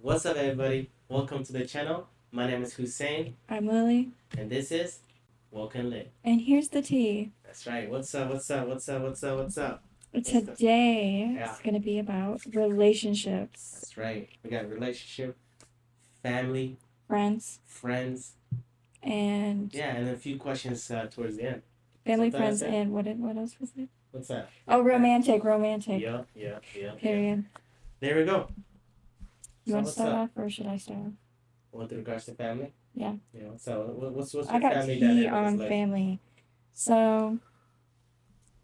What's up, everybody? Welcome to the channel. My name is Hussein, I'm Lily, and this is Woke and Lit. and here's the tea. That's right. What's up? What's up? What's up? What's up? What's up? Today Yeah, it's gonna be about relationships, that's right. We got relationship, family, friends, friends. and Yeah, and a few questions towards the end. family, Something I friends, said? and what else was it? What's that? Oh, romantic. Yeah, yeah, yeah. Period. There we go. You So want to what's start up? off, or should I start off? With regards to family? Yeah. So what's I your got family tea dynamic is on like? family. So,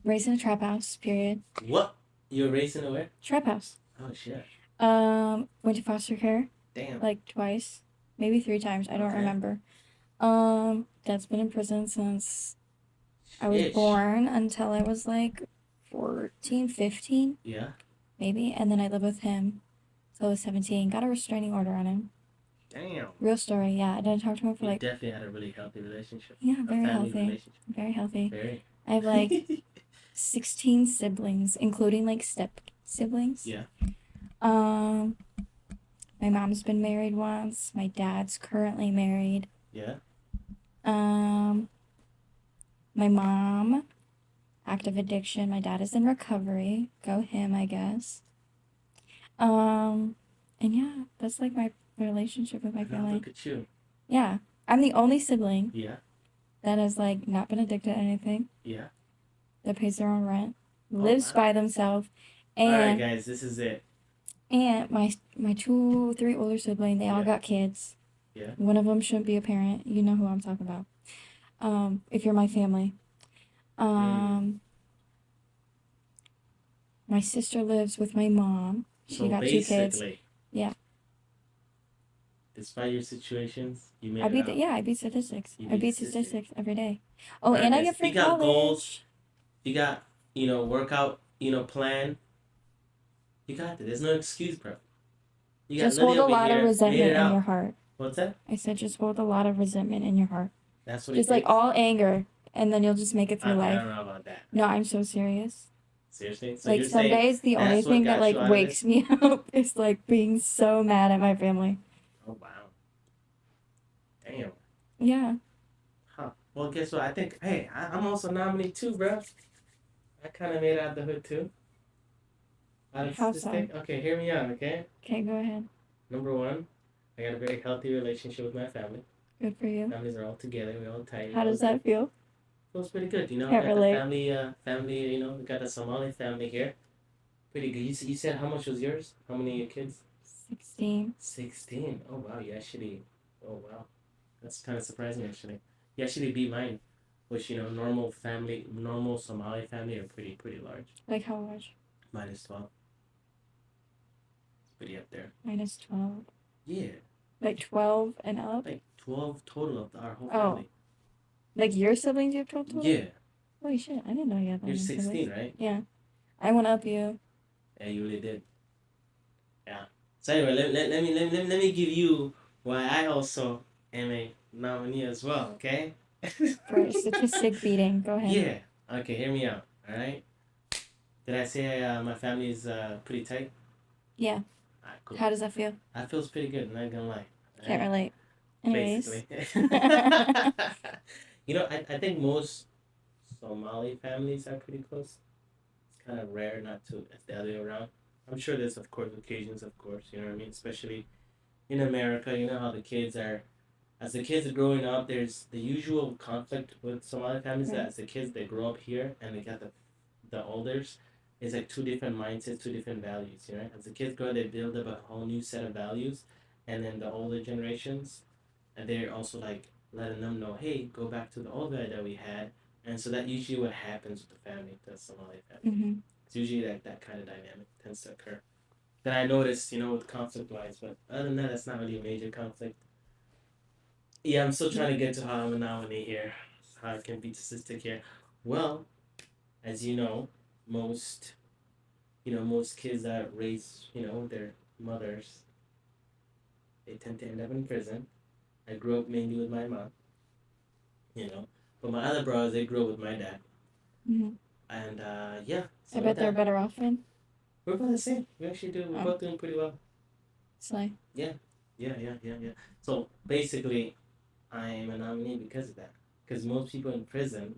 raised in a trap house. Period. What? You're raised in a where? Trap house. Oh shit. Went to foster care Damn. like twice, maybe 3 times. I don't Okay. remember. Dad's been in prison since I was Ish. born until I was like 14, 15, Yeah. maybe. And then I lived with him till I was 17. Got a restraining order on him. Damn. Real story, yeah. I didn't talk to him for You like, definitely had a really healthy relationship. yeah, A very family healthy. relationship. Very healthy. Very. I have like 16 siblings, including like step siblings. Yeah. My mom's been married once. My dad's currently married. Yeah. My mom, active addiction. My dad is in recovery. Go him, I guess. And yeah, that's like my relationship with my Now family. look at you. Yeah, I'm the only sibling Yeah. that has like not been addicted to anything, Yeah. that pays their own rent, Oh, lives wow. by themselves, All right, and guys, this is it. my 3 older siblings, they all Yeah. got kids. Yeah. One of them shouldn't be a parent. You know who I'm talking about. If you're my family. My sister lives with my mom. She So got 2 kids. basically, Yeah. despite your situations, you made I it beat out. I beat statistics. You I beat beat statistics. statistics every day. Oh, Alright, and I guys, get free you got college. goals. You got, workout, plan. You got it. There's no excuse, bro. You got Just Lily hold a over lot of here, made resentment it in out. your heart. What's that? I said just hold a lot of resentment in your heart. That's what Just it like takes. all anger, and then you'll just make it through I life. don't know about that. No, I'm so serious. Seriously? So Like you're some saying days, the only that's what thing that got like you out of wakes this? me up is like being so mad at my family. Oh, wow. Damn. Yeah. Huh. Well, guess what? I think, hey, I'm also nominated too, bro. I kind of made it out the hood too. Out of How statistic. Okay, hear me out, okay? Okay, go ahead. Number one, I got a very healthy relationship with my family. Good for you. Families are all together. We're all tight. How does that feel? Feels pretty good. I Can't got relate. the family, we got the Somali family here. Pretty good. You said how much was yours? How many kids? 16. 16. Oh, wow. Oh, wow. That's kind of surprising, actually. You actually beat mine, which, normal Somali family are pretty large. Like how much? Minus 12. It's pretty up there. Minus 12. Yeah. Like 12 and up? Like 12 total of our whole Oh. family. Like your siblings, you have 12 total? Yeah. Holy shit, I didn't know you had that You're many 16, siblings. right? Yeah. I went up you. Yeah, you really did. Yeah. So anyway, let me give you why I also am a nominee as well, okay? For a statistic beating. Go ahead. Yeah. Okay, hear me out. All right. Did I say my family is pretty tight? Yeah. All right, cool. How does that feel? That feels pretty good. Not gonna lie. Can't relate. Anyways. Basically. I think most Somali families are pretty close. It's kind of rare not to. It's the other way around. I'm sure there's, of course, occasions, of course. You know what I mean? Especially in America, you know how the kids are. As the kids are growing up, there's the usual conflict with Somali families. Right. That as the kids they grow up here and they got the elders, it's like two different mindsets, two different values. You know, as the kids grow, they build up a whole new set of values, and then the older generations, and they're also like letting them know, hey, go back to the old way that we had, and so that usually what happens with the family, the Somali family. Mm-hmm. It's usually that kind of dynamic tends to occur. That I noticed, with conflict wise, but other than that, it's not really a major conflict. Yeah, I'm still trying to get to how I'm a nominee here, how I can be statistic here. Well, as you know, most most kids that raise their mothers, they tend to end up in prison. I grew up mainly with my mom, but my other brothers they grew up with my dad, Mm-hmm. and yeah. So I bet they're better off then. we're about the same. We actually do. We're Oh. both doing pretty well. Slay. Yeah. So basically, I am a nominee because of that. Because most people in prison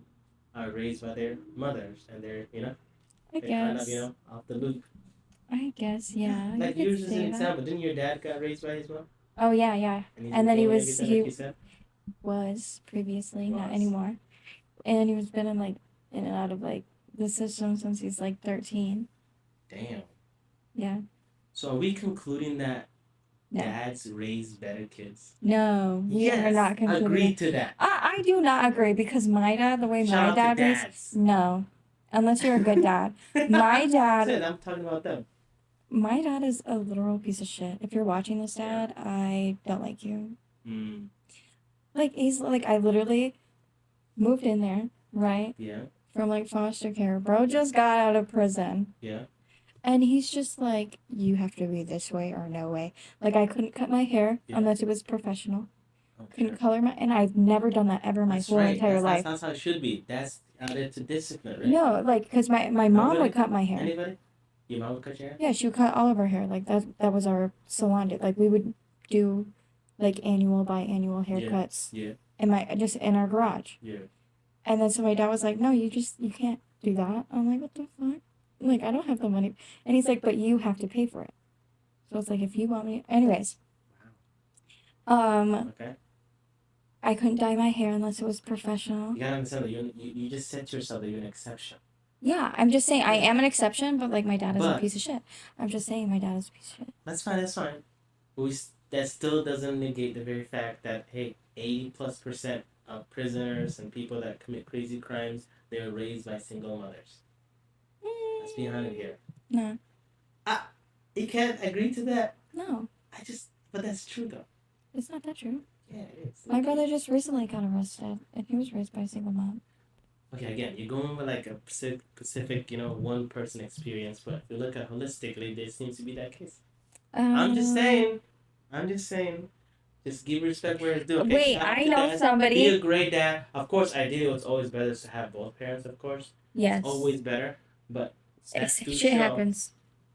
are raised by their mothers, and I they're kind of guess. off the loop. I guess, yeah. You Like could yours is an say that. example. Didn't your dad got raised by his mom, Oh yeah, yeah. and he's And then enjoying everything like you he said? was previously, not Was. anymore. And he was been in like in and out of like the system since he's like 13. Damn. Yeah. So are we concluding that No. dads raise better kids? No, we are Yes. not concluding. Agree to that. I do not agree because my dad, the way Shout my out dad to raised, dads. no, unless you're a good dad. My dad, Said, I'm talking about them. my dad is a literal piece of shit. If you're watching this, Dad, I don't like you. Mm. Like he's like I literally moved in there, right? Yeah. From like foster care. Bro just got out of prison. Yeah. And he's just like, you have to be this way or no way. Like I couldn't cut my hair Yeah. unless it was professional. Okay. Couldn't color my, and I've never done that ever my That's whole right. entire life. That's how it should be. That's added to discipline, right? No, like because my mom Nobody? would cut my hair. Anybody? Your mom would cut your hair? Yeah, she would cut all of her hair. Like that was our salon did. Like we would do like annual biannual haircuts. Yeah. Just in our garage. Yeah. And then so my dad was like, no, you can't do that. I'm like, what the fuck? Like I don't have the money. And he's like, but you have to pay for it. So it's like if you want me, anyways. Okay. I couldn't dye my hair unless it was professional. You gotta understand that you just said to yourself that you're an exception. Yeah, I'm just saying I am an exception, but like my dad is a But- piece of shit. I'm just saying my dad is a piece of shit. That's fine. But that still doesn't negate the very fact that hey, 80+% of prisoners and people that commit crazy crimes, they were raised by single mothers. Let's be honest here. No. You can't agree to that. No, But that's true though. it's not that true. Yeah, it is. My brother just recently got arrested, and he was raised by a single mom. Okay, again, you're going with like a specific, one person experience, but if you look at holistically, there seems to be that case. I'm just saying. Just give respect where it's due. Okay, Wait, shout out I to know dads. somebody. Be a great dad. Of course, ideally, it's always better to have both parents, of course. Yes. Always better. But stats do Shit show, happens.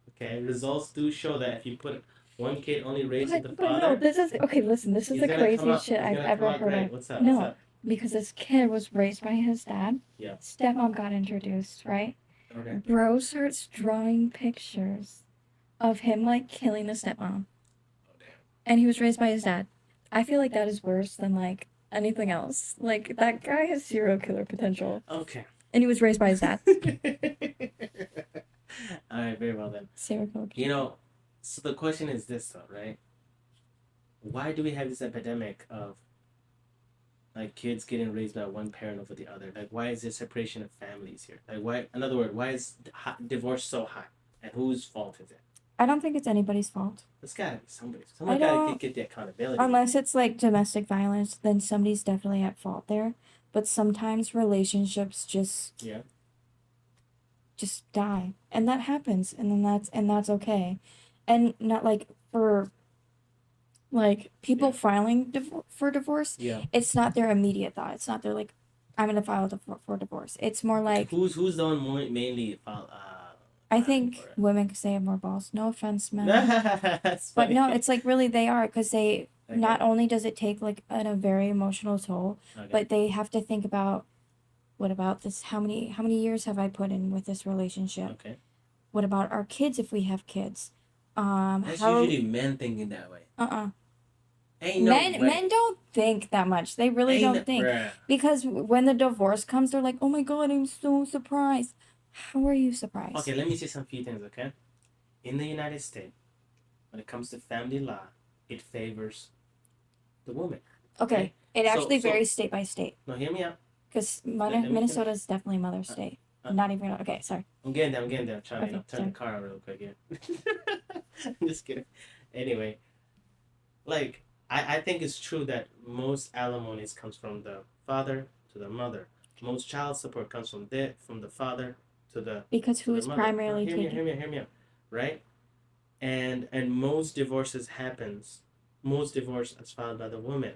okay, results do show that if you put one kid only raised with the But no, father, this is okay. Listen, this is he's the gonna come craziest out- shit he's I've gonna ever come out heard great. of. What's up? No. What's up? Because this kid was raised by his dad. Yeah. Stepmom got introduced, right? Okay. Bro starts drawing pictures of him like killing the stepmom. Oh, damn. And he was raised by his dad. I feel like that is worse than like anything else. Like that guy has serial killer potential. Okay. And he was raised by his dad. All right, very well then. Serial killer. So the question is this though, right? Why do we have this epidemic of like kids getting raised by one parent over the other? Like, why is there separation of families here? Like, why? In other words, why is divorce so high? And whose fault is it? I don't think it's anybody's fault. It's gotta be somebody's. I Someone gotta don't- get the accountability. Unless it's like domestic violence, then somebody's definitely at fault there. But sometimes relationships just die. And that happens. And then that's okay. And not like for like people Yeah. filing for divorce, Yeah. it's not their immediate thought. It's not their like I'm gonna file for divorce. It's more like Who's the one mainly? I think for it? women because they have more balls. No offense, men. That's But funny. no, it's like really they are because they Okay. not only does it take like a very emotional toll, Okay. but they have to think about what about this? How many years have I put in with this relationship? Okay. What about our kids if we have kids? That's usually men thinking that way. Ain't no way. Men don't think that much. They really Ain't don't think. bruh. Because when the divorce comes, they're like, oh my God, I'm so surprised. How are you surprised? Okay, let me say some few things, okay? In the United States, when it comes to family law, it favors the woman. Okay. It So- actually so- varies state by state. Now, hear me out. Because Let me Minnesota is definitely mother state. Not even, okay, sorry. I'm getting there. I'm trying to Okay, turn the car on real quick here. I'm just kidding. Anyway, like, I think it's true that most alimonies comes from the father to the mother. Most child support comes from the father to the Because who to is the mother. primarily Hear taking... me out, right? And most divorces filed by the woman,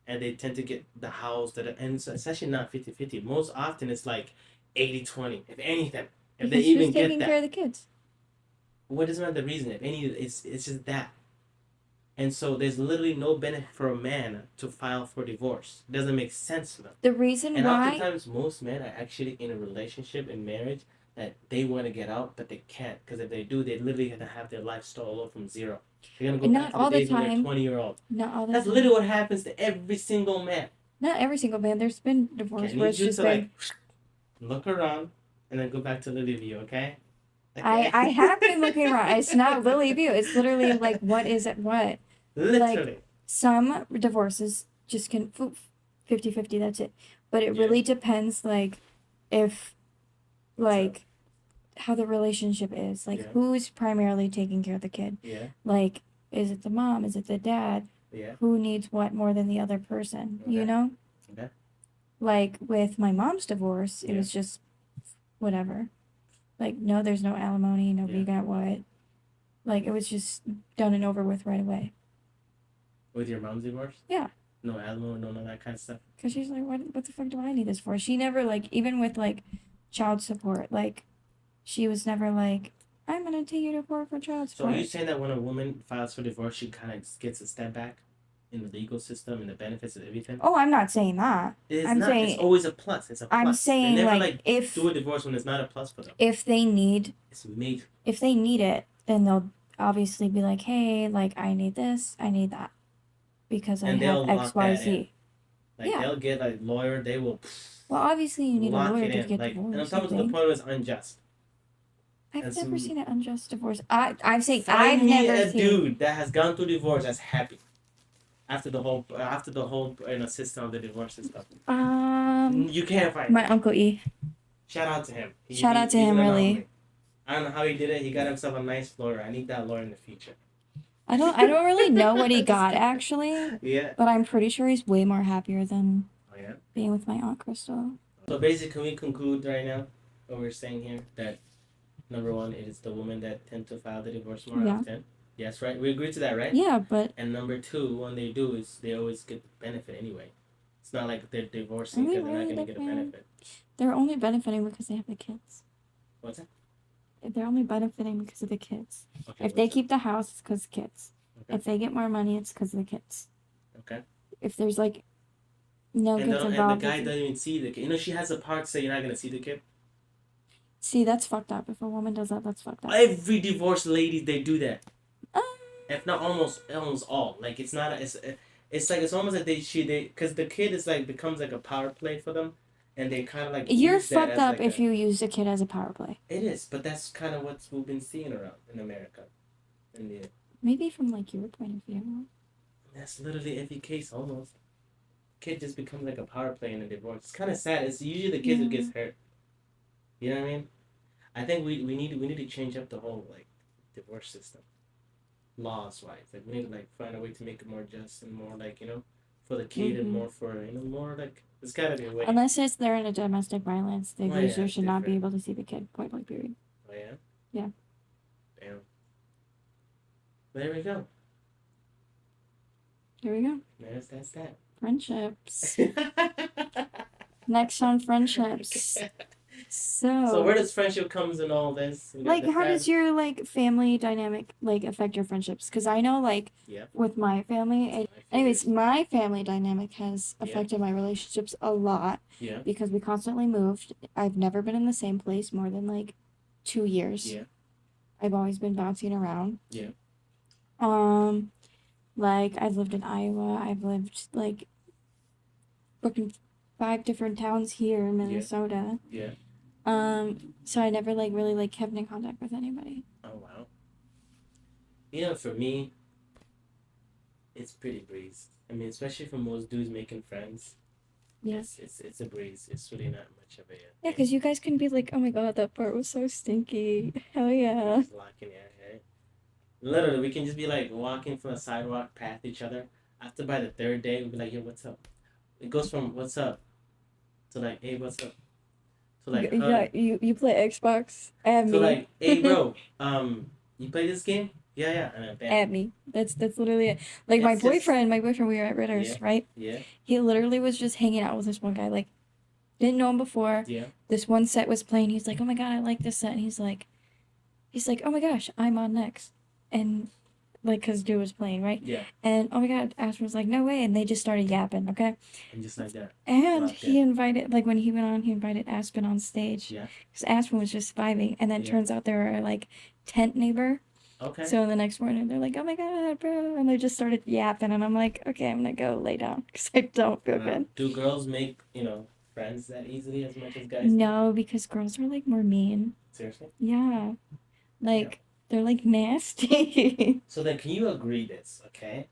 and they tend to get the house and it's actually not 50-50. Most often it's like 80-20, if anything, if they Because even who's get taking that. care of the kids? What is not the reason? If any, it's just that. And so there's literally no benefit for a man to file for divorce. It doesn't make sense to them. The reason And why oftentimes, most men are actually in a relationship, in marriage, that they want to get out, but they can't. Because if they do, they're literally going to have their life start all over from zero. They're going to go not back to all the the days when they're time. 20-year-old. Not all the That's time. literally what happens to every single man. Not every single man. There's been divorce Okay, I where need it's you just to been. look around and then go back to Lily View, okay? I have been looking around. It's not Lily View. It's literally like what is it? What? Literally. Some divorces just can 50-50, that's it. But it really depends, like, if, like, how the relationship is. Like, who's primarily taking care of the kid? Yeah. Like, is it the mom? Is it the dad? Yeah. Who needs what more than the other person? Okay. You know? Okay. Like, with my mom's divorce, it was just whatever. Like, no, there's no alimony. Nobody got what. Like, it was just done and over with right away. With your mom's divorce? Yeah. No alimony, no that kind of stuff. Because she's like, what the fuck do I need this for? She never, like, even with, like, child support, like, she was never like, I'm going to take you to court for child support. So are you saying that when a woman files for divorce, she kind of gets a step back in the legal system and the benefits of everything? Oh, I'm not saying that. I'm not. Saying, it's always a plus. It's a plus. I'm saying, they never, like, if... do a divorce when it's not a plus for them. If they need... It's major. If they need it, then they'll obviously be like, hey, like, I need this, I need that. Because I have X, Y, Z. Like, they'll get a lawyer, they will... Well, obviously you need a lawyer to get like, divorced. And I'm talking to the point where it's unjust. I've never seen an unjust divorce. I'm saying I've never seen... a dude that has gone through divorce that's happy. After the whole system of the divorce system. You can't find my Uncle E. Shout out to him. Shout out to him, really. I don't know how he did it. He got himself a nice lawyer. I need that lawyer in the future. I don't really know what he got, actually. Yeah. But I'm pretty sure he's way more happier than yeah? being with my Aunt Crystal. So basically, can we conclude right now what we're saying here? That number one, it is the women that tend to file the divorce more often. Yes, right? We agree to that, right? Yeah, but... And number two, when they do, is they always get the benefit anyway. It's not like they're divorcing because they're not going to get a benefit. They're only benefiting because they have the kids. What's that? They're only benefiting because of the kids. Okay, if they keep the house, it's because of the kids. Okay. If they get more money, it's because of the kids. Okay. If there's, like, no kids involved... And the guy doesn't even see the kid. You know, she has a part to say you're not going to see the kid. See, that's fucked up. If a woman does that, that's fucked up. Every divorced lady, they do that. If not almost all. Like, it's not... It's like, it's almost like they... Because the kid is, like, becomes, like, a power play for them. And they kind of, like... You're fucked up if you use a kid as a power play. It is, but that's kind of what we've been seeing around in America. Maybe from, like, your point of view. That's literally every case, almost. Kid just becomes, like, a power play in a divorce. It's kind of sad. It's usually the kid who gets hurt. You know what I mean? I think we need to change up the whole, like, divorce system. Laws-wise. Like, we need to, like, find a way to make it more just and more, like, you know, for the kid and more for, you know, more, like... It's gotta be a way. Unless they're in a domestic violence, the abuser should not be able to see the kid. Point blank period. Oh yeah. Yeah. Damn. There we go. There we go. That's that. Friendships. Next on friendships. So where does friendship comes in all this? Like, how does your, like, family dynamic, like, affect your friendships? Because I know, like, with my family, my family dynamic has affected my relationships a lot. Yeah. Because we constantly moved. I've never been in the same place more than, like, 2 years. Yeah. I've always been bouncing around. Yeah. Like, I've lived in Iowa. I've lived, like, fucking 5 different towns here in Minnesota. Yeah. So I never, like, really, like, kept in contact with anybody. Oh, wow. You know, for me, it's pretty breeze. I mean, especially for most dudes making friends. Yes. It's a breeze. It's really not much of a... Yeah, because you guys can be like, oh my god, that part was so stinky. Hell yeah. Just locking in, right? Literally, we can just be, like, walking from the sidewalk past each other. After by the 3rd day, we'll be like, yo, what's up? It goes from, what's up? To, like, hey, what's up? To, like, yeah, you play Xbox? Add me. Like, hey, bro, you play this game? Yeah. And then, add me. That's literally it. Like, my boyfriend, we were at Ritter's, right? Yeah. He literally was just hanging out with this one guy, like, didn't know him before. Yeah. This one set was playing. He's like, oh my god, I like this set. And he's like, oh my gosh, I'm on next. And like, because dude was playing, right? Yeah. And oh my god, Aspen was like, no way, and they just started yapping, okay? And just like that. And Locked he in. invited, like, when he went on, he invited Aspen on stage. Yeah. Because Aspen was just vibing, and then Yeah. turns out they were like tent neighbor. Okay. So the next morning they're like, oh my god, bro, and they just started yapping, and I'm like, okay, I'm gonna go lay down because I don't feel good. Do girls make friends that easily as much as guys? do? No, because girls are like more mean. Seriously. Yeah, like they're like nasty. So then, can you agree this? Okay,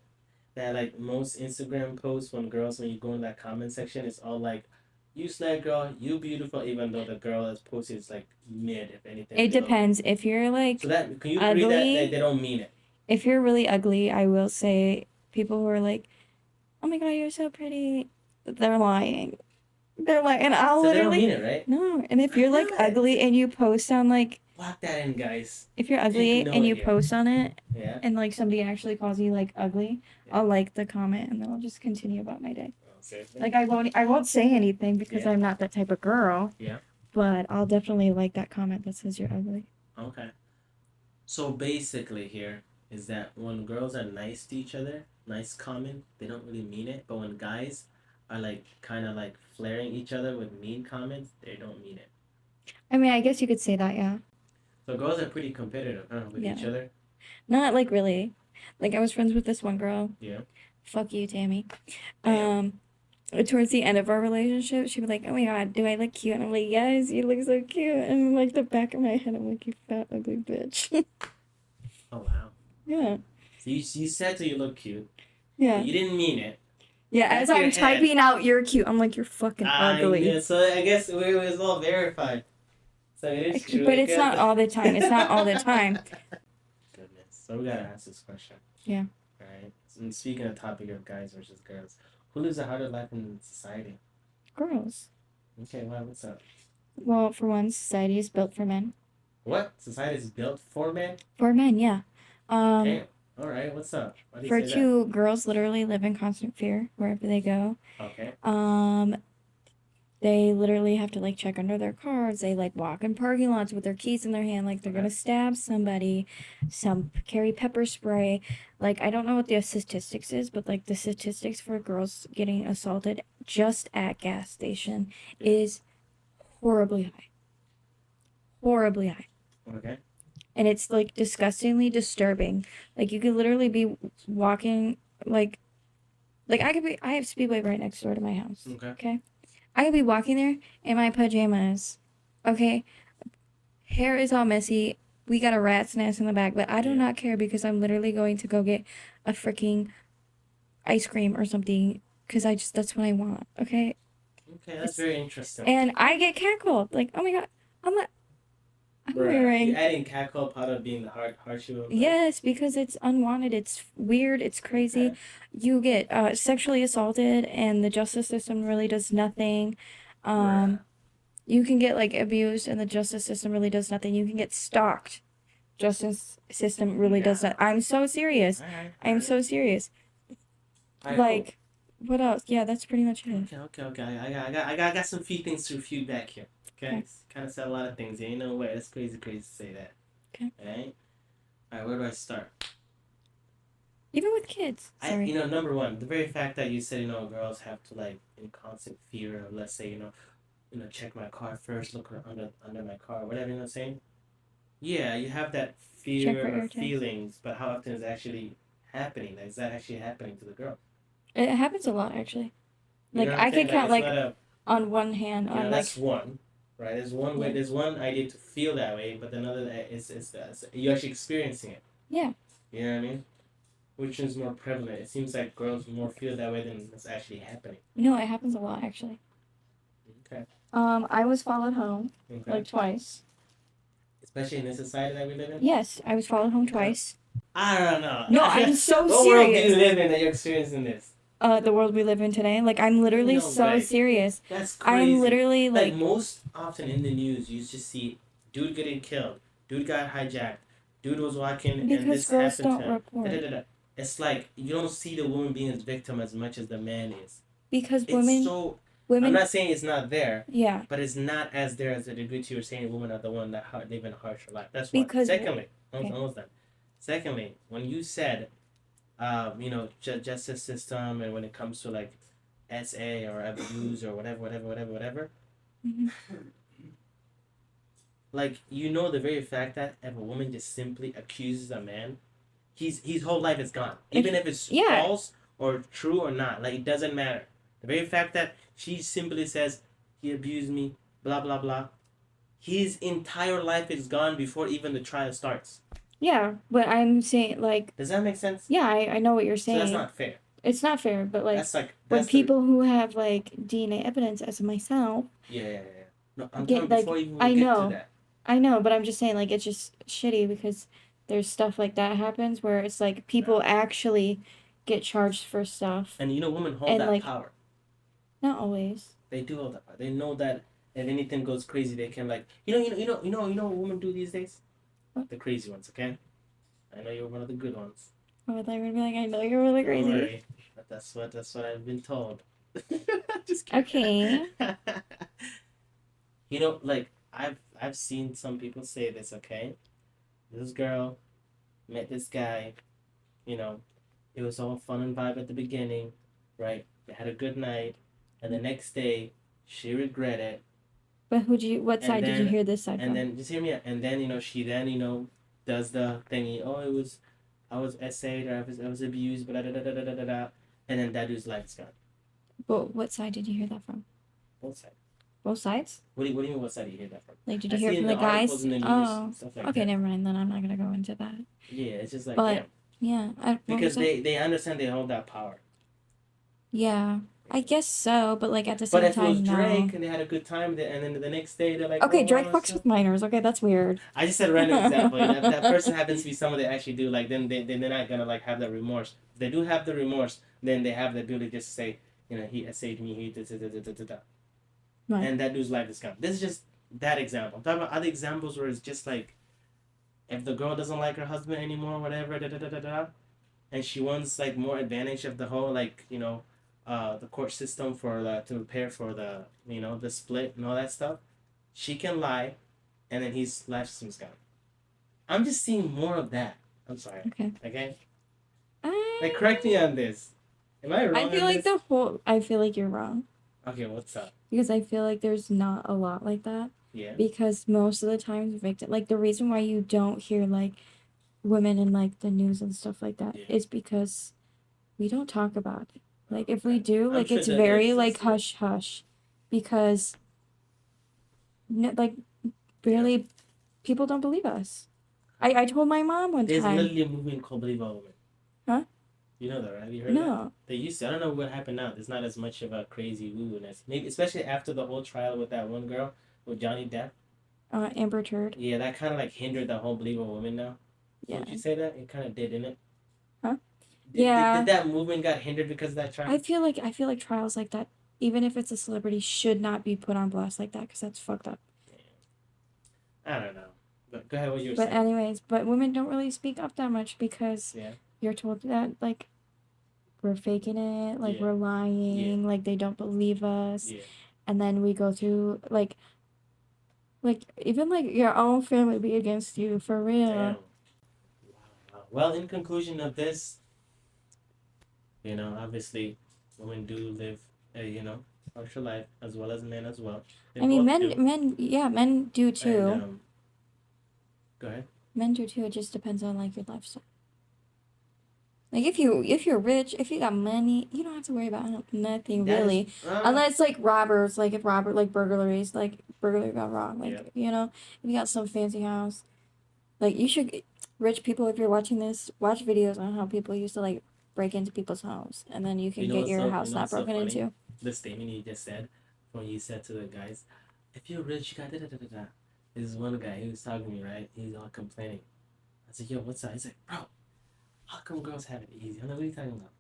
that like most Instagram posts when you go in that comment section, it's all like, "You slay girl, you beautiful," even though the girl that's posted is like mid, if anything. It below. depends. If you're like So that can you agree that ugly, they don't mean it? if you're really ugly, I will say people who are like, oh my god, you're so pretty, they're lying. They're like, and I'll So they don't literally mean it, right? no. And if you're like knew it. ugly and you post on like, Lock that in, guys. if you're Take ugly note and you here. post on it, Yeah. and like somebody actually calls you like ugly, Yeah. I'll like the comment and then I'll just continue about my day. Oh, seriously? Like I won't say anything because Yeah. I'm not that type of girl. Yeah. But I'll definitely like that comment that says you're ugly. Okay. So basically, here is that when girls are nice to each other, nice comment, they don't really mean it. But when guys are like kind of like flaring each other with mean comments, they don't mean it. I mean, I guess you could say that, yeah. So girls are pretty competitive, with Yeah. each other. Not like really. Like I was friends with this one girl. Yeah. Fuck you, Tammy. Damn. Towards the end of our relationship, she'd be like, oh my god, do I look cute? And I'm like, yes, you look so cute. And like the back of my head, I'm like, you fat, ugly bitch. Oh wow. Yeah. So you said that you look cute. Yeah. But you didn't mean it. Yeah, Back as of your I'm head. typing out, you're cute. I'm like, you're fucking ugly. Yeah, so I guess it was all verified. So it is true. But it's not all the time. It's not all the time. Goodness. So we gotta ask this question. Yeah. Alright. And speaking of topic of guys versus girls, who lives a harder life in society? Girls. Okay, wow, what's up? Well, for one, society is built for men. What? Society is built for men? For men, yeah. Damn. Alright, what's up? Why do you For say two, girls literally live in constant fear wherever they go. that? Okay. They literally have to like check under their cars. They like walk in parking lots with their keys in their hand, like they're gonna stab somebody. Some carry pepper spray. Like I don't know what the statistics is, but like the statistics for girls getting assaulted just at gas station is horribly high. Horribly high. Okay. And it's like disgustingly disturbing. Like you could literally be walking like I have Speedway right next door to my house. Okay. I could be walking there in my pajamas. Okay. Hair is all messy. We got a rat's nest in the back, but I do not care because I'm literally going to go get a freaking ice cream or something because that's what I want. Okay. Okay, that's very interesting. And I get cackled. Like, oh my god, I'm Bruh, wearing. you're adding catcall part of being the hardship of Yes, because it's unwanted. It's weird. It's crazy. Okay. You get sexually assaulted, and the justice system really does nothing. Bruh. You can get like abused, and the justice system really does nothing. You can get stalked. Justice system really does not. I'm so serious. Alright. I'm so serious. Alright, Like, what else? Yeah, that's pretty much it. Okay. I got some few things to refute back here. Okay. Kind of said a lot of things. Ain't no way. That's crazy to say that. Okay. Alright, where do I start? Even with kids. Sorry. Number one, the very fact that you said, girls have to like in constant fear of, let's say, check my car first, look under my car, whatever, you know what I'm saying? Yeah, you have that Check for fear air or tags. feelings, but how often is it actually happening? Like, is that actually happening to the girl? It happens a lot, actually. You Like, know what I'm I could saying? count, it's like, not on one hand, on, like, that's one, right? There's one way. Yeah. There's one idea to feel that way, but another is you're actually experiencing it. Yeah. You know what I mean? Which is more prevalent? It seems like girls more feel that way than it's actually happening. No, it happens a lot, actually. Okay. I was followed home, Okay. like, twice. Especially in this society that we live in. Yes, I was followed home twice. I don't know. No, I'm so what world do serious. you live in that you're experiencing this? The world we live in today. Like, I'm literally No so way. serious. That's crazy. I'm literally, like like, most often in the news, you just see dude getting killed, dude got hijacked, dude was walking and because this girls happened don't to him. report. Da-da-da-da. It's like you don't see the woman being a victim as much as the man is. Because It's women, so. women, I'm not saying it's not there, yeah. but it's not as there as the degree to you're saying women are the one that live in a harsher life. That's one. Because- Secondly, okay. almost done. Secondly, when you said, justice system, and when it comes to like SA or abuse or whatever, Mhm. like the very fact that if a woman just simply accuses a man, his whole life is gone. Even if it's Yeah. false or true or not, like it doesn't matter. The very fact that she simply says he abused me, blah blah blah, his entire life is gone before even the trial starts. Yeah, but I'm saying like. Does that make sense? Yeah, I know what you're So saying. that's not fair. It's not fair, but like That's when people who have like DNA evidence, as myself, Yeah. No, I'm get talking like before even I we get know, to that. I know, but I'm just saying like it's just shitty because there's stuff like that happens where it's like people actually get charged for stuff. And women hold And, that like, power. Not always. They do hold that power. They know that if anything goes crazy, they can like what women do these days? What? The crazy ones, okay? I know you're one of the good ones. Oh, I thought you were gonna be like, I know you're really crazy. Don't worry. But that's what I've been told. Just kidding. Okay. Like I've seen some people say this, okay? This girl met this guy, it was all fun and vibe at the beginning, right? They had a good night, and the next day she regretted. But what side did you hear this side from? And then just hear me out. And then she does the thingy. Oh, I was essayed, or I was abused, blah, da, da, da, da, da, da, da. And then that dude's life's gone. But what side did you hear that from? Both sides. Both sides? What do you mean? What side do you hear that from? Like, did you hear it from the guys? Okay, never mind. Then I'm not gonna go into that. Yeah, it's just like, but yeah, because they understand they hold that power. Yeah, I guess so. But like at the same time, But if it was Drake and they had a good time, and then the next day they're like, okay, Drake fucks with minors. Okay, that's weird. I just said a random example. If that person happens to be someone they actually do, like then they're not gonna like have that remorse. If they do have the remorse, then they have the ability just to say, he saved me, he da. Right. And that dude's life is gone. This is just that example. I'm talking about other examples where it's just like, if the girl doesn't like her husband anymore, whatever, and she wants like more advantage of the whole the court system to prepare for the the split and all that stuff, she can lie, and then his life system's gone. I'm just seeing more of that. I'm sorry. Okay. Like, correct me on this. Am I wrong? I feel like you're wrong. Okay, what's up? Because I feel like there's not a lot like that. Yeah. Because most of the times the reason why you don't hear like women in like the news and stuff like that is because we don't talk about it. Like if we do, like it's very like hush hush, because like barely people don't believe us. I told my mom one time. There's literally a movement called Believe All Women. Huh? You know that, right? Have you heard that? They used to. I don't know what happened now. There's not as much of a crazy woo-woo-ness. Maybe especially after the whole trial with that one girl with Johnny Depp. Amber Heard. Yeah, that kind of like hindered the whole Believe All Women now. Yeah. Would you say that? It kind of did, didn't it? Huh? Did that movement got hindered because of that trial? I feel like trials like that, even if it's a celebrity, should not be put on blast like that, because that's fucked up. I don't know. But go ahead, what you were saying. But anyways, women don't really speak up that much because you're told that like we're faking it, like we're lying, like they don't believe us, and then we go through like even like your own family be against you for real. Damn. Wow. Well, in conclusion of this, obviously, women do live a partial life as well as men as well. I mean, men do too. And, go ahead. Men do too. It just depends on like your lifestyle. Like if you're rich, if you got money, you don't have to worry about nothing really, unless like robbers, like if burglaries, like burglary gone wrong, like if you got some fancy house, like you should. Rich people, if you're watching this, watch videos on how people used to like break into people's homes, and then you can get your house not broken into. The statement you just said, when you said to the guys, if you're rich, you got da da da da da. This is one guy, he was talking to me, right? He's all complaining. I said, yo, what's up? He's like, bro, how come girls have it easy? I'm like, what are you talking about?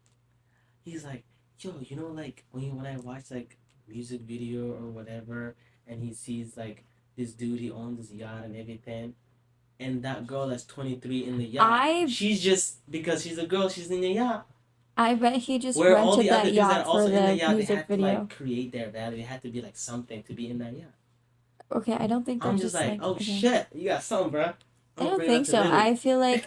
He's like, yo, like when I watch like music video or whatever, and he sees like this dude, he owns this yacht and everything, and that girl that's 23 in the yacht, she's just, because she's a girl, she's in the yacht. I bet he just rented that yacht for the music video. They had to like create their value. It had to be like something to be in that yacht. Okay, I don't think that's I'm just like, oh shit, you got something, bro. I don't think so. I feel like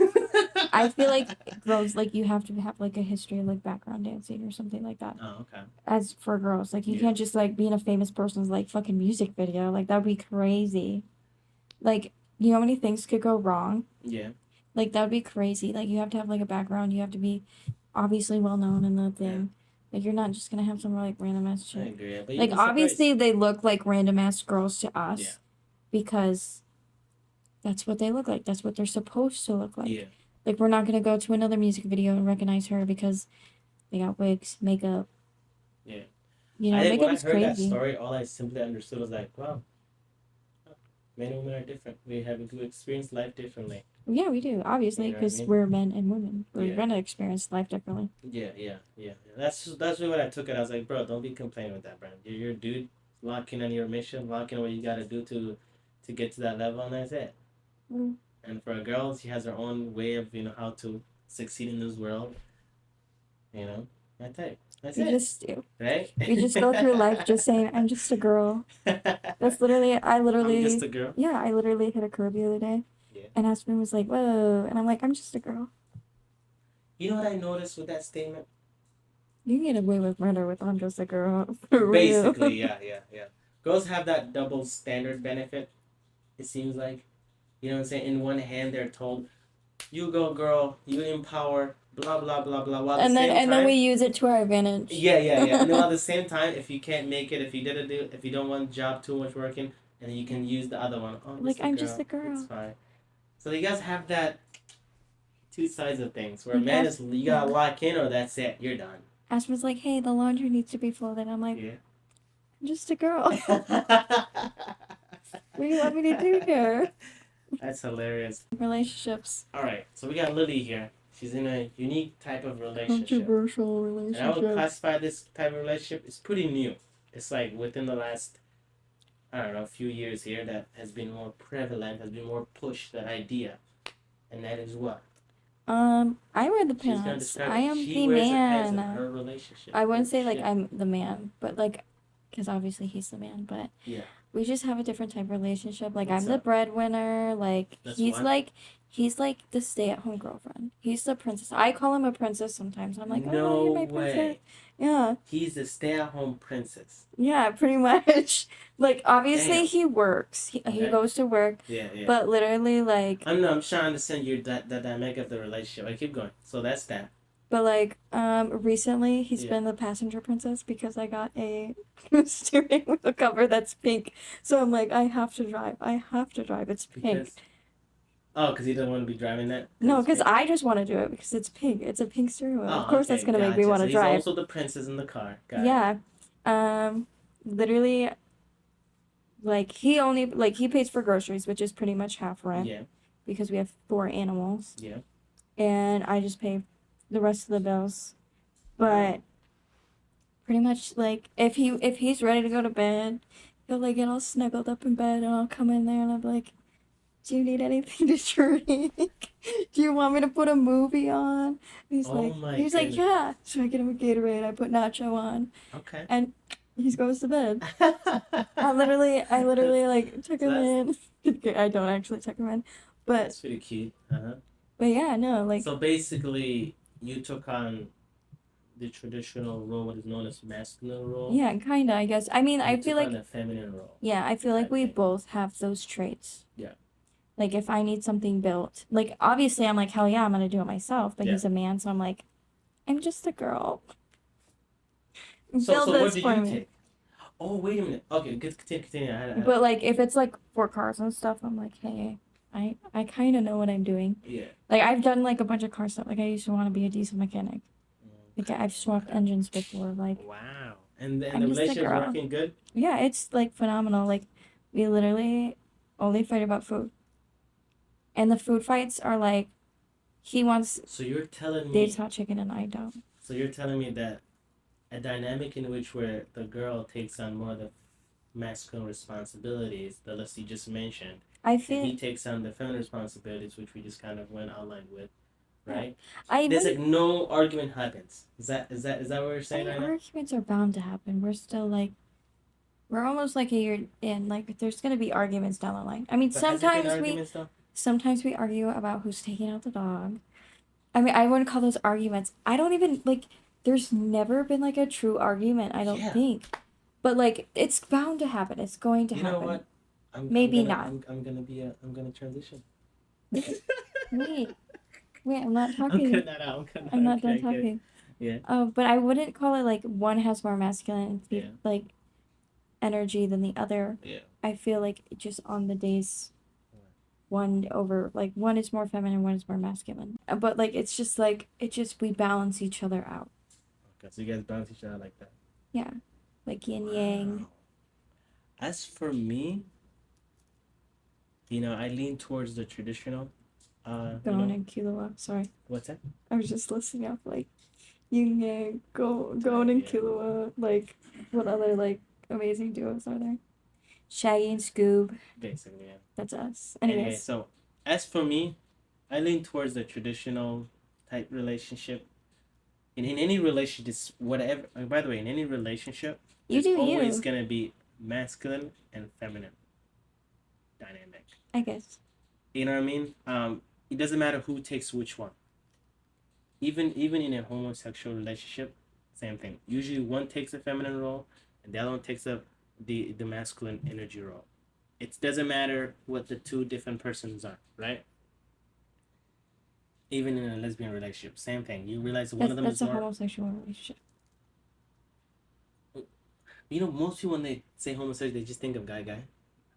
girls, like, you have to have like a history of like background dancing or something like that. Oh, okay. As for girls, like, you Yeah. can't just like be in a famous person's like fucking music video. Like, that'd be crazy. Like, you know how many things could go wrong? Yeah. Like, that would be crazy. Like, you have to have like a background. You have to be obviously well known in the thing. Like, you're not just gonna have some like random ass I shit. agree. Yeah, but Like, obviously they look like random ass girls to us. Yeah. Because that's what they look like. That's what they're supposed to look like. Yeah. Like, we're not gonna go to another music video and recognize her because they got wigs, makeup. Yeah. You know, when makeup I is heard crazy. that story, all I simply understood was like, wow, men and women are different. We experience life differently. Yeah, we do, obviously, You know what I because mean? we're men and women. We're Yeah. gonna experience life differently. Yeah. That's really what I took it. I was like, bro, don't be complaining with that, bro. You're a dude. Lock in on your mission. Lock in what you gotta do to get to that level, and that's it. Mm. And for a girl, she has her own way of how to succeed in this world. You know, that's it. That's We it. just do. Right? We just go through life just saying, "I'm just a girl." That's literally. I'm just a girl. Yeah, I literally hit a curve the other day. Yeah. And Aspen was like, "Whoa," and I'm like, "I'm just a girl." You know what I noticed with that statement? You can get away with murder with "I'm just a girl." For real. Basically, yeah. Girls have that double standard benefit, it seems like. You know what I'm saying? In one hand, they're told, you go, girl, you empower, blah, blah, blah, blah. While And then we use it to our advantage. Yeah. And then at the same time, if you can't make it, if you don't want job too much working, and then you can use the other one. Oh, like, I'm just a girl. It's fine. So you guys have that two sides of things, where men is, you gotta lock in, or that's it, you're done. Aspen's like, "Hey, the laundry needs to be folded." I'm like, yeah. "I'm just a girl." What do you want me to do here? That's hilarious. Relationships. Alright, so we got Lily here. She's in a unique type of relationship. Controversial relationship. And I would classify this type of relationship, it's pretty new. It's like within the last, I don't know, few years here that has been more prevalent, has been more pushed, that idea. And that is what? I wear the pants. I am the man. In her relationship. I wouldn't say like I'm the man, but like, because obviously he's the man, but yeah. We just have a different type of relationship. Like, What's I'm the breadwinner. Like, That's he's what? like the stay-at-home girlfriend. He's the princess. I call him a princess sometimes. I'm like, no oh, you're my princess. way. Yeah. He's the stay-at-home princess. Yeah, pretty much. Like, obviously Damn. he works. He goes to work. Yeah. But literally, like... I'm trying to understand the dynamic of the relationship. I keep going. So that's that. But, like, recently he's been the passenger princess because I got a steering wheel cover that's pink. So I'm like, I have to drive. It's pink. Because he doesn't want to be driving that? No, because I just want to do it because it's pink. It's a pink steering wheel. Of course that's going to make me want to drive. He's also the princess in the car. Literally, like, he pays for groceries, which is pretty much half rent. Yeah. Because we have 4 animals. Yeah. And I just pay the rest of the bills. But pretty much, like, if he's ready to go to bed, he'll like get all snuggled up in bed, and I'll come in there and I'll be like, do you need anything to drink? Do you want me to put a movie on? And he's like, yeah. So I get him a Gatorade. I put Nacho on. Okay. And he goes to bed. I literally like took him in. I don't actually tuck him in, but that's pretty cute. But yeah, no, like. So basically, you took on the traditional role, what is known as masculine role. Yeah, kinda, I guess. I mean, I feel like the feminine role. Yeah, I feel like we both have those traits. Yeah. Like, if I need something built, like, obviously I'm like, hell yeah, I'm gonna do it myself. But he's a man, so I'm like, I'm just a girl. So what did you take? Oh, wait a minute. Okay, continue. But like, if it's like for cars and stuff, I'm like, hey, I kind of know what I'm doing. Yeah. Like, I've done like a bunch of car stuff. Like, I used to want to be a diesel mechanic. Like, I've swapped engines before. Like, wow. And the relationship's working good? Yeah, it's like phenomenal. Like, we literally only fight about food. And the food fights are like, he wants. So you're telling me. Dave's hot chicken and I don't. So you're telling me that a dynamic in which where the girl takes on more of the masculine responsibilities, the list you just mentioned, and he takes on the feminine responsibilities, which we just kind of went outlined with, right? There's like no argument happens. Is that what we're saying right now? Arguments are bound to happen. We're still like, we're almost like a year in. Like, there's gonna be arguments down the line. I mean, sometimes sometimes we argue about who's taking out the dog. I mean, I wouldn't call those arguments. I don't even like. There's never been like a true argument. I don't Yeah. think, but like it's bound to happen. It's going to You happen. know what? Maybe not. I'm gonna transition. Wait, wait. I'm not I'm talking. cutting that out. I'm cutting that I'm out. not done Okay, okay. talking. Yeah. But I wouldn't call it like one has more masculine Yeah. like energy than the other. Yeah. I feel like just on the days one is more feminine, one is more masculine. But like it's just like we balance each other out. Okay, so you guys balance each other like that. Yeah. Like yin yang. Wow. As for me, I lean towards the traditional. Gon and Killua. Sorry. What's that? I was just listening up like yin yang, Gon and Yeah. Killua. Like what other like amazing duos are there? Shaggy and Scoob. Basically, yeah. That's us. Anyway, Anyways. so as for me, I lean towards the traditional type relationship. In any relationship, whatever. By the way, in any relationship, You there's do always you. gonna be masculine and feminine dynamic. I guess. You know what I mean? It doesn't matter who takes which one. Even in a homosexual relationship, same thing. Usually, one takes the feminine role, and the other one takes up the masculine energy role. It doesn't matter what the two different persons are, right? Even in a lesbian relationship, same thing. You realize one of them That's is a more. homosexual relationship. Most people when they say homosexual, they just think of guy.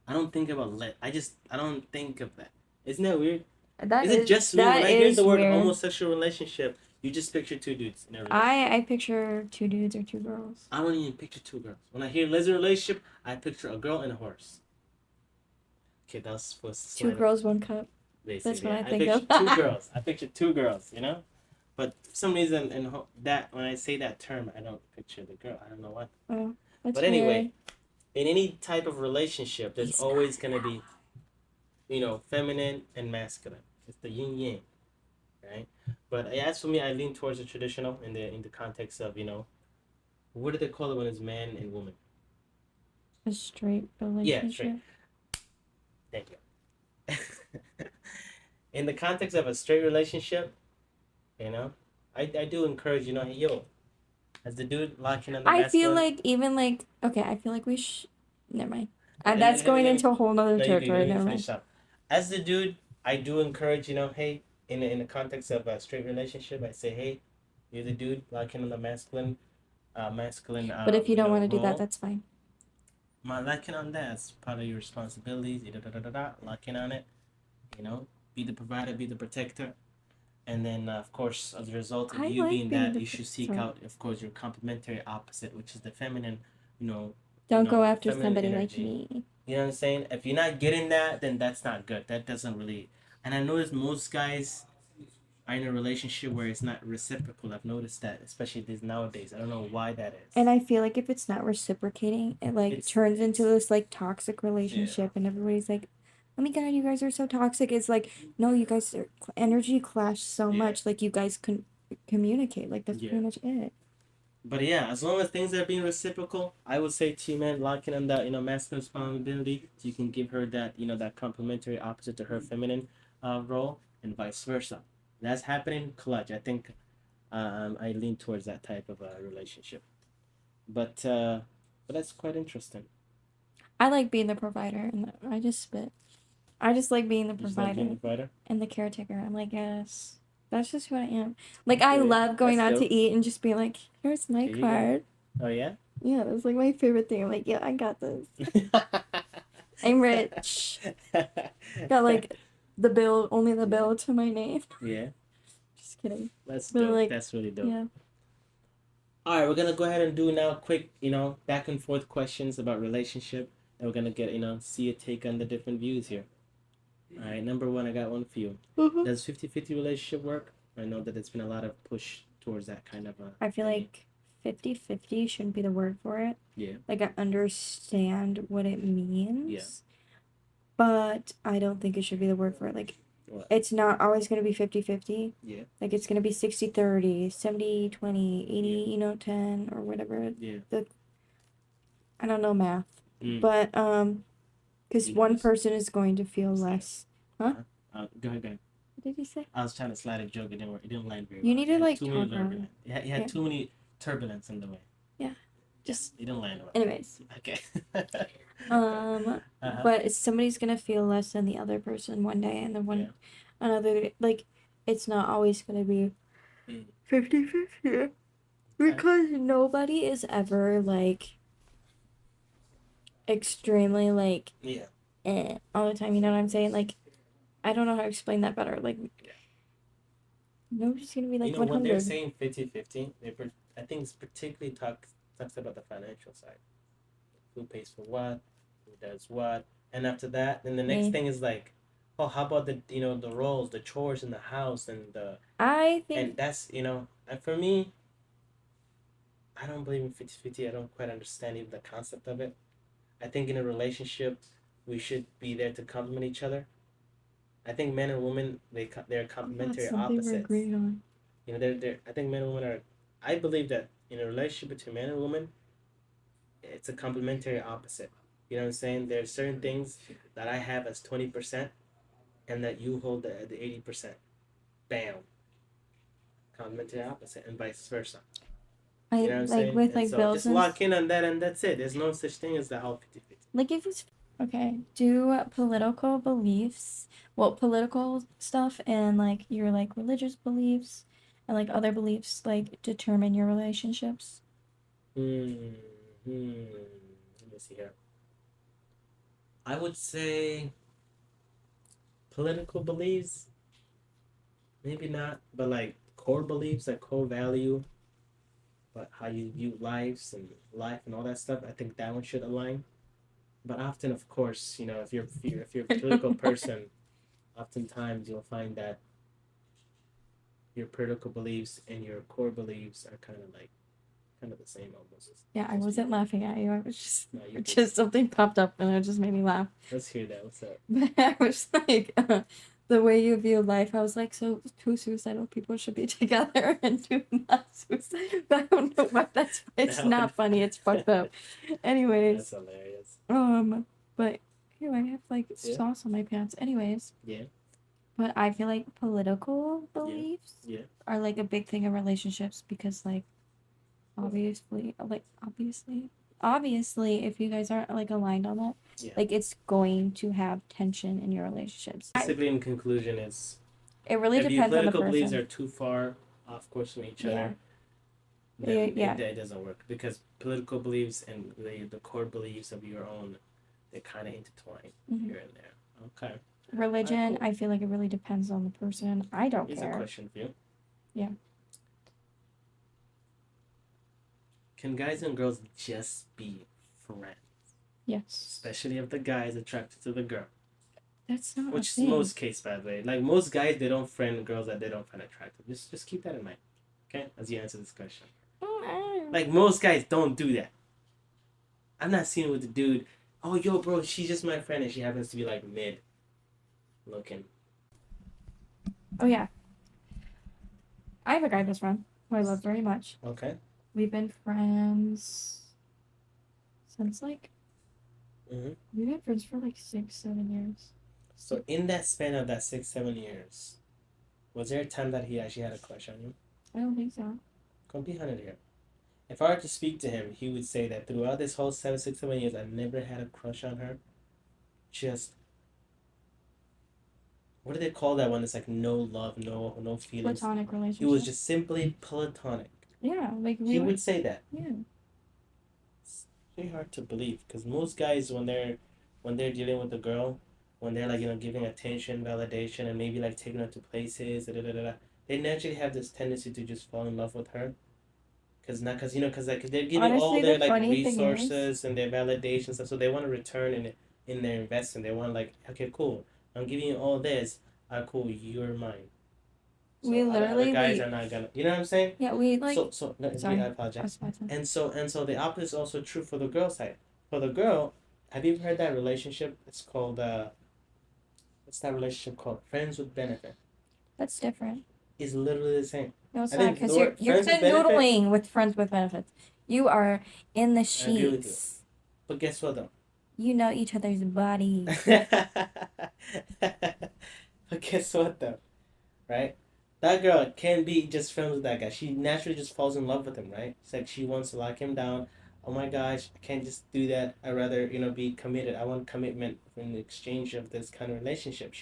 I don't think about I don't think of that. Isn't that weird? Is it just me? When I hear the word weird. homosexual relationship, you just picture two dudes in a relationship. I picture two dudes or two girls. I don't even picture two girls. When I hear lesbian relationship, I picture a girl and a horse. Okay, that's supposed to Two girls, one cup. basically. That's what I think picture of. two girls. I picture two girls, But for some reason, that when I say that term, I don't picture the girl. I don't know why. Oh, that's But anyway, weird. in any type of relationship, there's always going to be, feminine and masculine. It's the yin yang, right? But as for me, I lean towards the traditional in the context of, what do they call it when it's man and woman? A straight relationship. Yeah, straight. Thank you. In the context of a straight relationship, I do encourage, hey, yo, as the dude locking on the masculine. I feel like even like okay, I feel like we never mind. That's going into a whole nother territory. Never mind. As the dude, I do encourage, hey, in the context of a straight relationship, I say, hey, you're the dude locking on the masculine. But if you don't want to do that, that's fine. Locking on that's part of your responsibilities. Locking on it, be the provider, be the protector. And then, of course, as a result of you being that, you should seek out, of course, your complementary opposite, which is the feminine, Don't go after somebody energy. like me. You know what I'm saying? If you're not getting that, then that's not good. That doesn't really... And I noticed most guys are in a relationship where it's not reciprocal. I've noticed that, especially these nowadays. I don't know why that is. And I feel like if it's not reciprocating, it turns into this, toxic relationship, and everybody's like, oh my god, you guys are so toxic. It's like, no, you guys are energy clash so much. Like, you guys can communicate. Like, that's pretty much it. But yeah, as long as things are being reciprocal, I would say to you, man, locking on that, masculine responsibility, so you can give her that, that complementary opposite to her feminine role, and vice versa. That's happening clutch. I think I lean towards that type of relationship. But that's quite interesting. I like being the provider, and I just spit. I just like being the provider and the caretaker. I'm like, yes, that's just who I am. Like, I love going out to eat and just being like, here's my card. Oh, yeah? Yeah, that's like my favorite thing. I'm like, yeah, I got this. I'm rich. Got like only the bill to my name. Yeah. Just kidding. That's dope. That's really dope. Yeah. All right, we're gonna go ahead and do now quick, back and forth questions about relationship, and we're gonna get, see your take on the different views here. All right, number one, I got one for you. Mm-hmm. Does 50-50 relationship work? I know that there's been a lot of push towards that kind of I feel like 50-50 shouldn't be the word for it. Yeah. Like, I understand what it means. Yeah. But I don't think it should be the word for it. Like, what? It's not always going to be 50-50. Yeah. Like, it's going to be 60-30, 70-20, 80, 10, or whatever. Yeah. I don't know math. But, because one person is going to feel less. Huh? Go ahead, go ahead. What did you say? I was trying to slide a joke. It didn't work. It didn't land very You well. need to It had like too many talk around. turbulence. It had too many turbulence in the way. Yeah. Just. It didn't land well. Anyways. Okay. But somebody's gonna feel less than the other person one day, and then another, like, it's not always gonna be 50-50. Because nobody is ever like extremely like all the time. You know what I'm saying? Like, I don't know how to explain that better. Like, nobody's gonna be like 100. When they're saying 50-50, I think it's particularly talks about the financial side. Who pays for what? Who does what? And after that, then the next thing is like, oh, how about the the roles, the chores in the house, and I think, and that's and for me, I don't believe in 50-50. I don't quite understand even the concept of it. I think in a relationship, we should be there to complement each other. I think men and women they're complementary opposites. We're agreeing on. They're I think men and women are. I believe that in a relationship between man and woman, it's a complementary opposite. You know what I'm saying? There are certain things that I have as 20%, and that you hold the 80%. Bam. Complementary opposite, and vice versa. You know what I'm saying? With like bills, just lock in on that, and that's it. There's no such thing as the whole 50-50. Like, if it's okay, do political beliefs, political stuff, and like your like religious beliefs, and like other beliefs like determine your relationships. Let me see here. I would say political beliefs, maybe not, but like core beliefs, like core value, but how you view life and all that stuff. I think that one should align. But often, of course, if you're a political person, oftentimes you'll find that your political beliefs and your core beliefs are kind of the same almost. Yeah, I wasn't laughing at you. I was just something popped up and it just made me laugh. Let's hear that. What's up? I was like, the way you view life, I was like, so 2 suicidal people should be together and 2 not suicidal. But I don't know why it's not funny. It's fucked up. Anyways. That's hilarious. But here I have like sauce on my pants. Anyways. Yeah. But I feel like political beliefs are like a big thing in relationships because like obviously if you guys aren't like aligned on that, like it's going to have tension in your relationships. Basically, in conclusion, it really depends on the person. If your political beliefs are too far off course from each other, then it doesn't work, because political beliefs and the core beliefs of your own, they kind of intertwine here and there. Okay. Religion, I feel like it really depends on the person. I don't care. Here's a question for you. Yeah. Can guys and girls just be friends? Yes. Especially if the guy is attracted to the girl. That's not Which is most case, by the way. Like, most guys, they don't friend girls that they don't find attractive. Just keep that in mind, okay? As you answer this question. Like, most guys don't do that. I'm not seeing it with the dude, oh, yo, bro, she's just my friend, and she happens to be, like, mid-looking. Oh, yeah. I have a guy best friend who I love very much. Okay. We've been friends since, like... We've been friends for, like, 6-7 years. So, in that span of that 6-7 years, was there a time that he actually had a crush on you? I don't think so. Come be 100 here. If I were to speak to him, he would say that throughout this whole 6-7 years, I never had a crush on her. Just... What do they call that one? It's like no love, no feelings. Platonic relationship. It was just simply platonic. Yeah, like he would say that. Yeah. It's very hard to believe, because most guys, when they're dealing with a girl, when they're like giving attention, validation, and maybe like taking her to places, they naturally have this tendency to just fall in love with her, because like they're giving all their like resources and their validation stuff, so they want to return in their investment. They want, like, okay, cool, I'm giving you all this. Cool, you're mine. So we literally guys are not gonna, you know what I'm saying? Yeah, we like. So no, I apologize. And so the opposite is also true for the girl side. For the girl, have you ever heard that relationship? It's called what's that relationship called? Friends with benefit. That's different. It's literally the same. No, it's not, because you're noodling with friends with benefits. You are in the sheets. I agree with you. But guess what though? You know each other's bodies. But guess what though, right? That girl can't be just friends with that guy. She naturally just falls in love with him, right? It's like she wants to lock him down. Oh my gosh, I can't just do that. I rather be committed. I want commitment in exchange of this kind of relationship.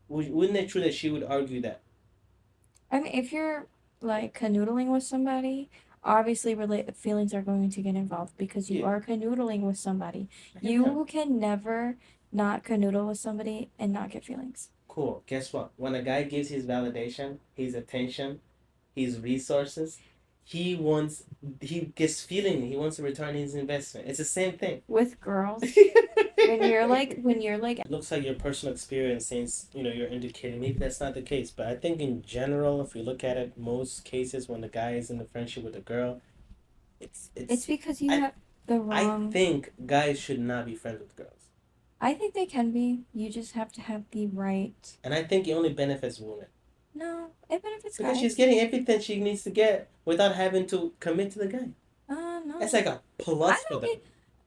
Wouldn't it true that she would argue that? I mean, if you're like canoodling with somebody, obviously feelings are going to get involved because you Yeah. are canoodling with somebody. Yeah. You can never not canoodle with somebody and not get feelings. Cool. Guess what? When a guy gives his validation, his attention, his resources, he gets feeling. He wants to return his investment. It's the same thing. With girls, when you're like It looks like your personal experience since you're indicating maybe that's not the case, but I think in general, if we look at it, most cases when the guy is in a friendship with a girl, it's because you I- have the I wrong. think guys should not be friends with girls, I think they can be. You just have to have the right. and I think it only benefits women No, even if it's because guys. she's getting everything she needs to get without having to commit to the guy. No. That's like a plus I for don't them.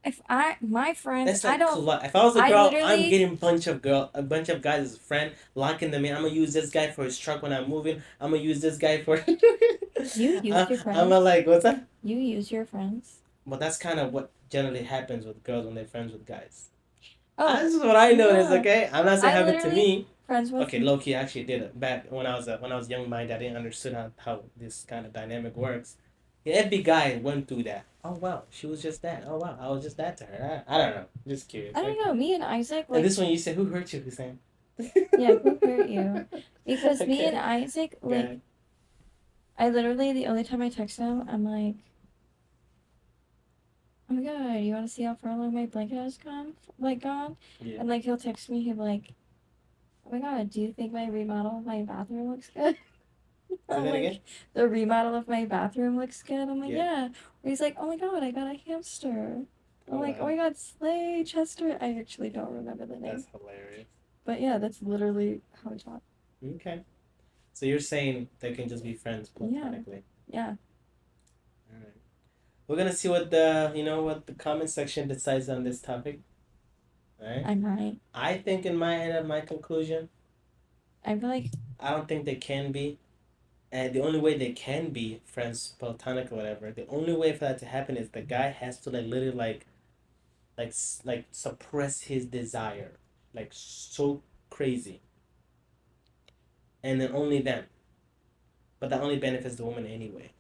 If my friends, That's like I don't. if I was a I girl, literally- I'm getting a bunch of guys as a friend, locking them in. I'm gonna use this guy for his truck when I'm moving. I'm gonna use this guy for. You use your friends. I'm like, what's that? You use your friends. Well, that's kind of what generally happens with girls when they're friends with guys. Oh, This is what I noticed. no. Okay, I'm not saying I it happened to literally- me. friends with. Okay, low-key, I actually did it back when I was young minded. I didn't understand how this kind of dynamic works. Yeah, every guy went through that. Oh wow, she was just that. Oh wow, I was just that to her. I don't know. Just curious. I don't know. Me and Isaac, like, And this one you said, who hurt you, Hussein? yeah, who hurt you? Because me Okay. and Isaac, like, Okay. I literally the only time I text him, I'm like, oh my god, you want to see how far along my blanket has gone? Yeah. And like he'll text me, he'll be like, oh my god, do you think my remodel of my bathroom looks good? Say I'm that like, again? the remodel of my bathroom looks good. I'm like, Yeah. yeah. Or he's like, oh my god, I got a hamster. I'm Oh, like, oh wow. my god, Slay Chester. I actually don't remember the name. That's hilarious. But yeah, that's literally how we talk. Okay. So you're saying they can just be friends platonically. Yeah. Alright. We're gonna see what what the comment section decides on this topic. Alright. I'm right. I think in my end of my conclusion, I feel like I don't think they can be. And the only way they can be friends, platonic or whatever, the only way for that to happen is the guy has to literally suppress his desire, like so crazy. And then only then. But that only benefits the woman anyway.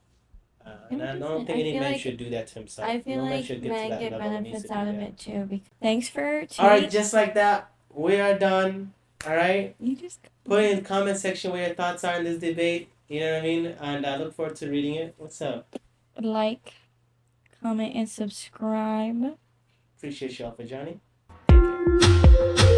And I don't think I any feel man like- should do that to himself. I feel No man like should get to men that get level and needs benefits to do out of that. it too. Thanks for All right, tuning. just like that, we are done. All right. You just Put in the comment section what your thoughts are in this debate. You know what I mean? And I look forward to reading it. What's up? like, comment, and subscribe. Appreciate y'all for joining. Take care.